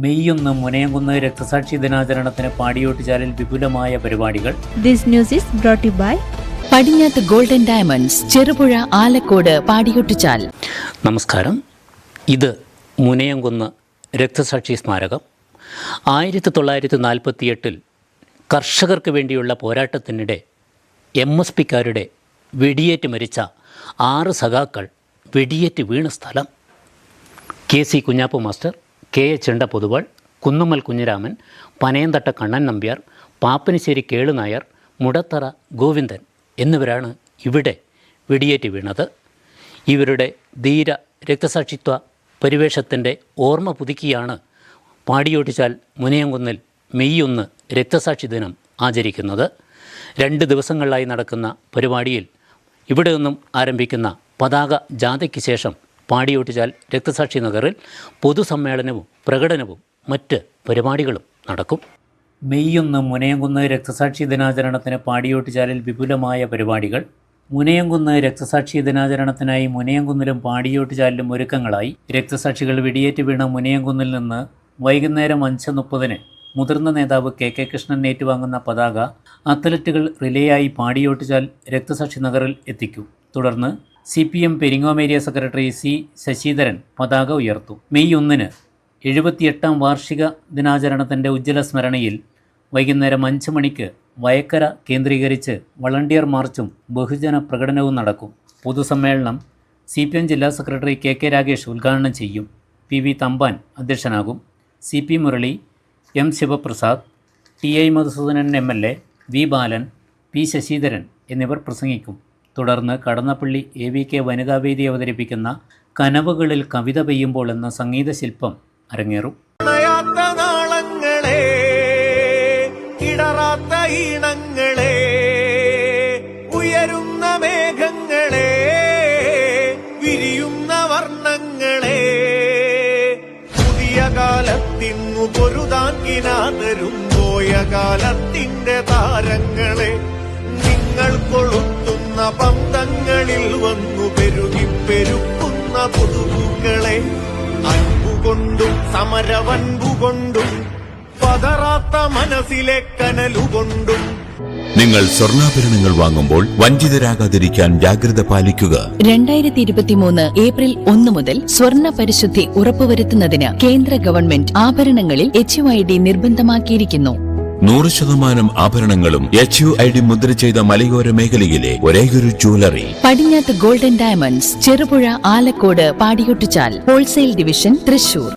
May 1 Munayamkunnu രക്തസാക്ഷി ദിനാചരണത്തിന് പാടിയോട്ടുചാലിൽ വിപുലമായ പരിപാടികൾ. This news is brought to you by Padinjath golden diamonds, Cherupuzha, Alakode, Padiyottuchal. നമസ്കാരം. ഇത് മുനയംകുന്ന് രക്തസാക്ഷി സ്മാരകം. 1948 കർഷകർക്ക് വേണ്ടിയുള്ള പോരാട്ടത്തിനിടെ MSPക്കാരുടെ വെടിയേറ്റ് മരിച്ച 6 സഖാക്കൾ വെടിയേറ്റ് വീണ സ്ഥലം. KC കുഞ്ഞാപ്പു മാസ്റ്റർ, KA ചെണ്ട പൊതുവാൾ, കുന്നുമ്മൽ കുഞ്ഞിരാമൻ, പനയന്തട്ട കണ്ണൻ നമ്പ്യാർ, പാപ്പനിശ്ശേരി കേളുനായർ, മുടത്തറ ഗോവിന്ദൻ എന്നിവരാണ് ഇവിടെ വെടിയേറ്റ് വീണത്. ഇവരുടെ ധീര രക്തസാക്ഷിത്വ പരിവേഷത്തിൻ്റെ ഓർമ്മ പുതുക്കിയാണ് പാടിയോട്ടുചാൽ മുനയംകുന്നിൽ മെയ് 1 രക്തസാക്ഷി ദിനം ആചരിക്കുന്നത്. 2 ദിവസങ്ങളിലായി നടക്കുന്ന പരിപാടിയിൽ ഇവിടെ നിന്നും ആരംഭിക്കുന്ന പതാക ജാഥയ്ക്ക് ശേഷം പാടിയോട്ടുചാൽ രക്തസാക്ഷി നഗറിൽ പൊതുസമ്മേളനവും പ്രകടനവും മറ്റ് പരിപാടികളും നടക്കും. മെയ് 1 മുനയംകുന്ന് രക്തസാക്ഷി ദിനാചരണത്തിന് പാടിയോട്ടുചാലിൽ വിപുലമായ പരിപാടികൾ. മുനയംകുന്ന് രക്തസാക്ഷി ദിനാചരണത്തിനായി മുനയംകുന്നിലും പാടിയോട്ടുചാലിലും ഒരുക്കങ്ങളായി. രക്തസാക്ഷികൾ വെടിയേറ്റ് വീണ മുനയംകുന്നിൽ നിന്ന് വൈകുന്നേരം 5:30 മുതിർന്ന നേതാവ് KK കൃഷ്ണൻ ഏറ്റുവാങ്ങുന്ന പതാക അത്ലറ്റുകൾ റിലേയായി പാടിയോട്ടുചാൽ രക്തസാക്ഷി നഗറിൽ എത്തിക്കും. തുടർന്ന് CPM Peringome area secretary C Sasidharan പതാക ഉയർത്തും. മെയ് 1 78ാം വാർഷിക ദിനാചരണത്തിൻ്റെ ഉജ്ജ്വല സ്മരണയിൽ വൈകുന്നേരം 5 മണിക്ക് വയക്കര കേന്ദ്രീകരിച്ച് വളണ്ടിയർ മാർച്ചും ബഹുജന പ്രകടനവും നടക്കും. പൊതുസമ്മേളനം CPM ജില്ലാ സെക്രട്ടറി KK രാഗേഷ് ഉദ്ഘാടനം ചെയ്യും. PV Thampan അധ്യക്ഷനാകും. CP Murali, M Sivaprasad, TI Madhusoodanan MLA, V ബാലൻ, P ശശിധരൻ എന്നിവർ പ്രസംഗിക്കും. തുടർന്ന് കടന്നപ്പള്ളി AVK വനിതാവേദി അവതരിപ്പിക്കുന്ന കനവുകളിൽ കവിത പെയ്യുമ്പോൾ എന്ന സംഗീത ശില്പം അരങ്ങേറും. ഇടറാത്ത ഈണങ്ങളെ, ഉയരുന്ന മേഘങ്ങളെ, വിരിയുന്ന വർണ്ണങ്ങളെ, പുതിയ കാലത്തിന്നു പൊരുതാൻ കിനാതരും പോയ കാലത്തിന്റെ താരങ്ങളെ, നിങ്ങൾ കൊളുത്തുന്ന പന്തങ്ങളിൽ വന്നു പെരുകി പെരുക്കുന്ന പുതുപൂക്കളെ, അൻപുകൊണ്ടും സമരവൻപുകൊണ്ടും പതറാത്ത മനസ്സിലെ കനലുകൊണ്ടും. നിങ്ങൾ സ്വർണ്ണാഭരണങ്ങൾ വാങ്ങുമ്പോൾ വഞ്ചിതരാകാതിരിക്കാൻ ജാഗ്രത പാലിക്കുക. 2023 ഏപ്രിൽ 1 മുതൽ സ്വർണ്ണ പരിശുദ്ധി ഉറപ്പുവരുത്തുന്നതിന് കേന്ദ്ര ഗവൺമെന്റ് ആഭരണങ്ങളിൽ HUID നിർബന്ധമാക്കിയിരിക്കുന്നു. 100% ആഭരണങ്ങളും HUID മുദ്ര ചെയ്ത മലയോര മേഖലയിലെ ഒരേയൊരു jewellery Padinjath golden diamonds, Cherupuzha, Alakode, Padiyottuchal, wholesale division, Thrissur.